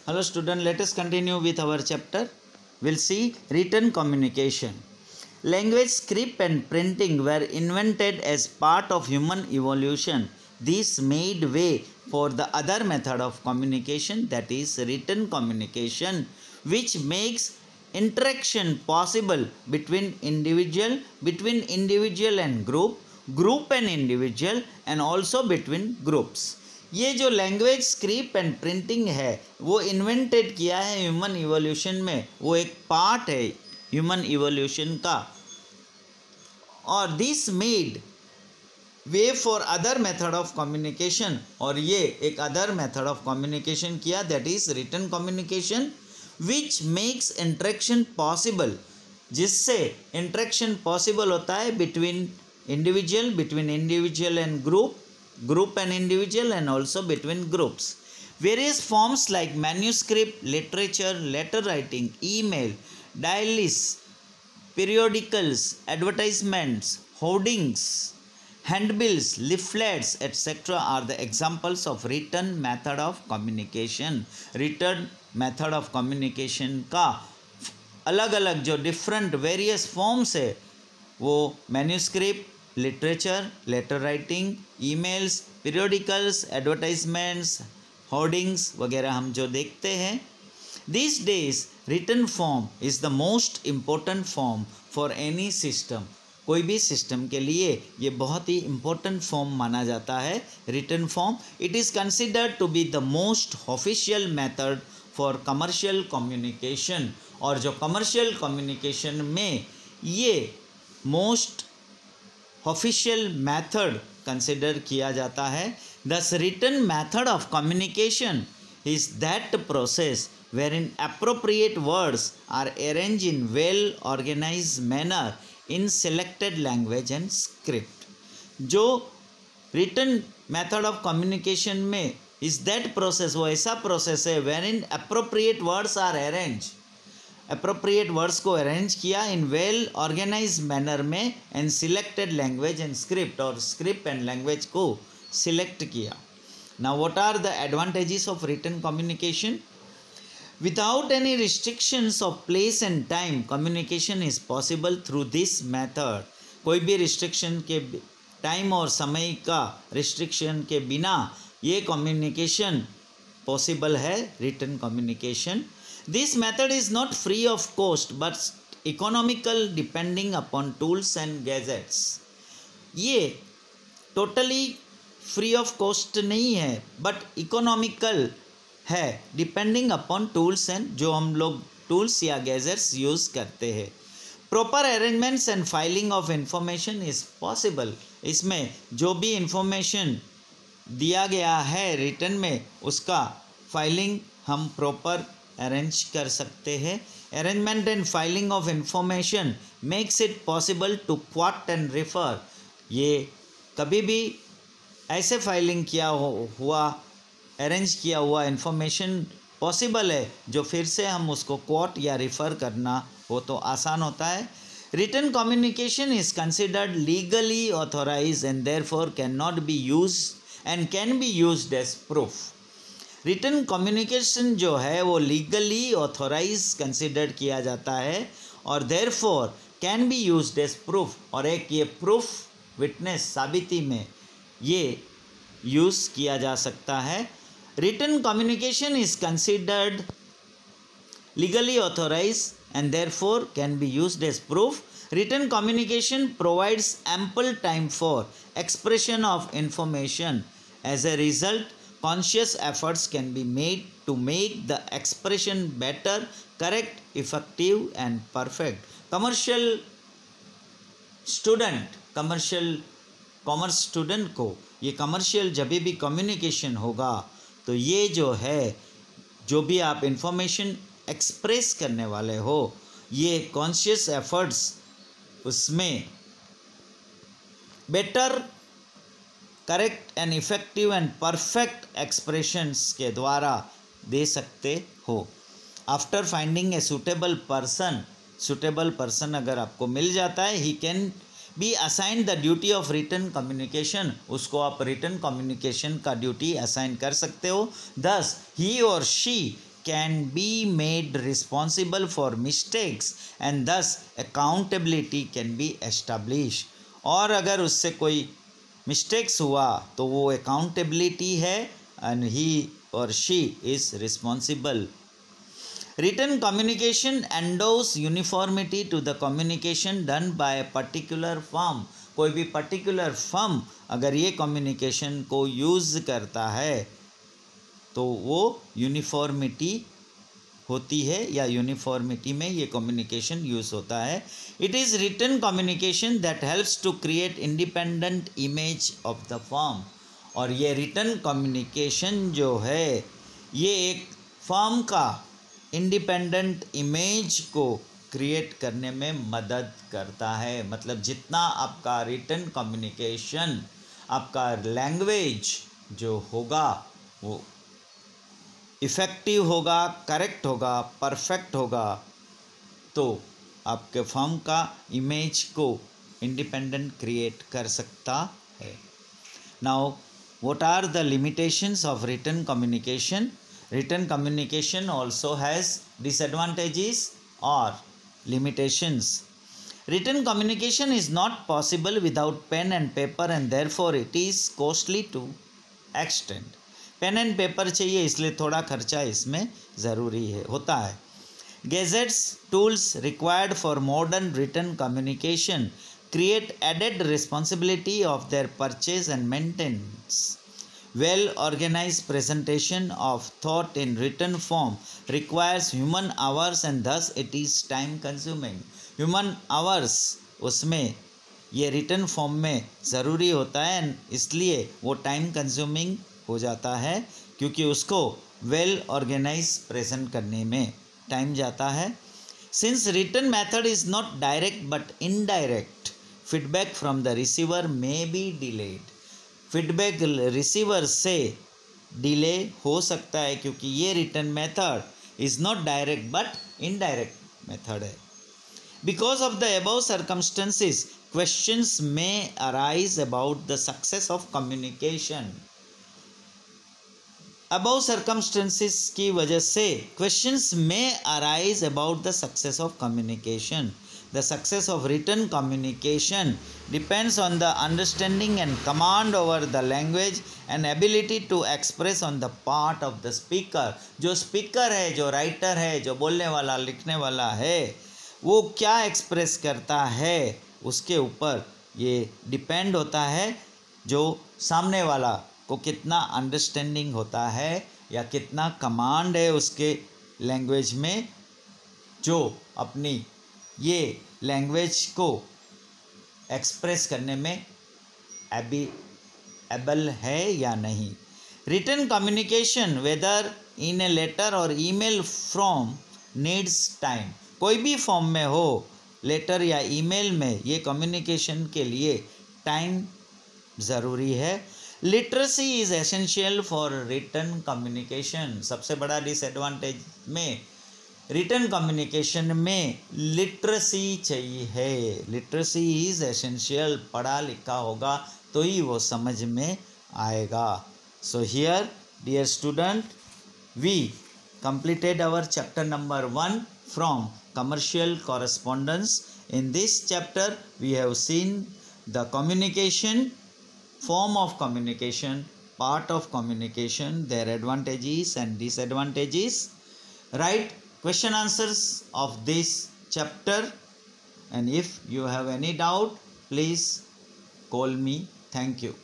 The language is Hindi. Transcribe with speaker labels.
Speaker 1: Hello student, let us continue with our chapter. We'll see written communication. Language, script and printing were invented as part of human evolution. This made way for the other method of communication, that is written communication, which makes interaction possible between individual and group and individual, and also between groups. ये जो लैंग्वेज, स्क्रिप्ट एंड प्रिंटिंग है वो इन्वेंटेड किया है ह्यूमन इवोल्यूशन में, वो एक पार्ट है ह्यूमन इवोल्यूशन का, और this made way for other method of communication, और ये एक अदर मेथड ऑफ कम्युनिकेशन किया, that is written communication, which makes interaction possible, जिससे इंटरेक्शन पॉसिबल होता है between individual and group and individual, and also between groups. Various forms like manuscript, literature, letter writing, email, diaries, periodicals, advertisements, hoardings, handbills, leaflets, etc. are the examples of written method of communication. Written method of communication का अलग अलग जो different various forms है वो manuscript, literature, letter writing, emails, periodicals, advertisements, hoardings वगैरह हम जो देखते हैं. This days written form is the most important form for any system. कोई भी सिस्टम के लिए ये बहुत ही इम्पोर्टेंट फॉर्म माना जाता है written form. It is considered to be the most official method for commercial communication, और जो कमर्शियल कम्युनिकेशन में ये मोस्ट ऑफिशियल मेथड कंसिडर किया जाता है. Thus written method of communication is that process wherein appropriate words are arrange in well organize manner in selected language and script. जो रिटन मेथड ऑफ कम्युनिकेशन में इज दैट प्रोसेस, वो ऐसा प्रोसेस है wherein appropriate words are arrange, appropriate words को अरेंज किया इन वेल ऑर्गेनाइज मैनर में, and selected language and script, और स्क्रिप्ट एंड लैंग्वेज को सिलेक्ट किया. Now what are the advantages of written communication? Without any restrictions of place and time communication is possible through this method. कोई भी रिस्ट्रिक्शन के टाइम और समय का रिस्ट्रिक्शन के बिना ये कम्युनिकेशन पॉसिबल है, written communication. This method is not free of cost but economical depending upon tools and gadgets. ये टोटली फ्री ऑफ कॉस्ट नहीं है बट इकोनॉमिकल है, डिपेंडिंग अपॉन टूल्स एंड जो हम लोग टूल्स या गैजेट्स यूज़ करते हैं. Proper arrangements and filing of information is possible. इसमें जो भी इंफॉर्मेशन दिया गया है रिटन में उसका फाइलिंग हम प्रॉपर अरेंज कर सकते हैं. Arrangement and filing of information makes it possible to quote and refer. ये कभी भी ऐसे फाइलिंग किया हुआ अरेंज किया हुआ इंफॉर्मेशन पॉसिबल है जो फिर से हम उसको क्वाट या रिफ़र करना हो तो आसान होता है. Written communication is considered legally authorise and therefore can not be use and can be used as proof. Written communication जो है वो लीगली ऑथोराइज कंसिडर किया जाता है और therefore can be used as proof, और एक ये प्रूफ विटनेस साबिती में ये यूज़ किया जा सकता है. Written communication is considered legally authorise and therefore can be used as proof. Written communication provides ample time for expression of information. As a result conscious efforts can be made to make the expression better, correct, effective and perfect. Commerce student को ये कमर्शियल जब भी कम्युनिकेशन होगा तो ये जो है जो भी आप इंफॉर्मेशन एक्सप्रेस करने वाले हो ये कॉन्शियस एफर्ट्स उसमें better, correct and effective and perfect expressions के द्वारा दे सकते हो. After finding a suitable person अगर आपको मिल जाता है, he can be assign the duty of written communication, उसको आप रिटन कम्युनिकेशन का ड्यूटी असाइन कर सकते हो. Thus he or she can be made responsible for mistakes and thus accountability can be established. और अगर उससे कोई मिस्टेक्स हुआ तो वो अकाउंटेबिलिटी है and he or she is responsible. Written communication endows uniformity to the communication done by a particular firm. कोई भी पर्टिकुलर फर्म अगर ये कम्युनिकेशन को यूज़ करता है तो वो यूनिफॉर्मिटी होती है या यूनिफॉर्मिटी में ये कम्युनिकेशन यूज़ होता है. It is written communication that helps to create independent image of the firm. और ये रिटन कम्युनिकेशन जो है ये एक फर्म का इंडिपेंडेंट इमेज को क्रिएट करने में मदद करता है. मतलब जितना आपका रिटन कम्युनिकेशन, आपका लैंग्वेज जो होगा वो इफ़ेक्टिव होगा, करेक्ट होगा, परफेक्ट होगा, तो आपके फर्म का इमेज को इंडिपेंडेंट क्रिएट कर सकता है. Now what are the limitations of written communication? Written communication also has disadvantages or limitations. Written communication is not possible without pen and paper and therefore it is costly to extent. Pen and paper चाहिए इसलिए थोड़ा खर्चा इसमें ज़रूरी है होता है. Gadgets, tools required for modern written communication create added responsibility of their purchase and maintenance. Well-organized presentation of thought in written form requires human hours and thus it is time consuming. Human hours उसमें ये written form में ज़रूरी होता है इसलिए वो time consuming हो जाता है क्योंकि उसको well organized present करने में time जाता है. Since written method is not direct but indirect, feedback from the receiver may be delayed. Feedback receiver से डिले हो सकता है क्योंकि ये return method is not direct but indirect method है. Because of the above circumstances questions may arise about the success of communication. Above circumstances की वजह से questions may arise about the success of communication. The success of written communication depends on the understanding and command over the language and ability to express on the part of the speaker. जो स्पीकर है, जो राइटर है, जो बोलने वाला लिखने वाला है, वो क्या एक्सप्रेस करता है उसके ऊपर ये डिपेंड होता है. जो सामने वाला को कितना अंडरस्टैंडिंग होता है या कितना कमांड है उसके लैंग्वेज में, जो अपनी ये लैंग्वेज को एक्सप्रेस करने में एबल है या नहीं. Written communication whether in a letter or email form needs time. कोई भी फॉर्म में हो, लेटर या ईमेल में, ये कम्युनिकेशन के लिए टाइम ज़रूरी है. Literacy is essential for written communication. सबसे बड़ा डिसएडवांटेज में रिटन कम्युनिकेशन में लिटरेसी चाहिए है. Literacy is essential. पढ़ा लिखा होगा तो ही वो समझ में आएगा. So here dear student, we completed our chapter number 1 from commercial correspondence. In this chapter we have seen the communication, form of communication, part of communication, their advantages and disadvantages. Write question answers of this chapter, and if you have any doubt please call me. Thank you.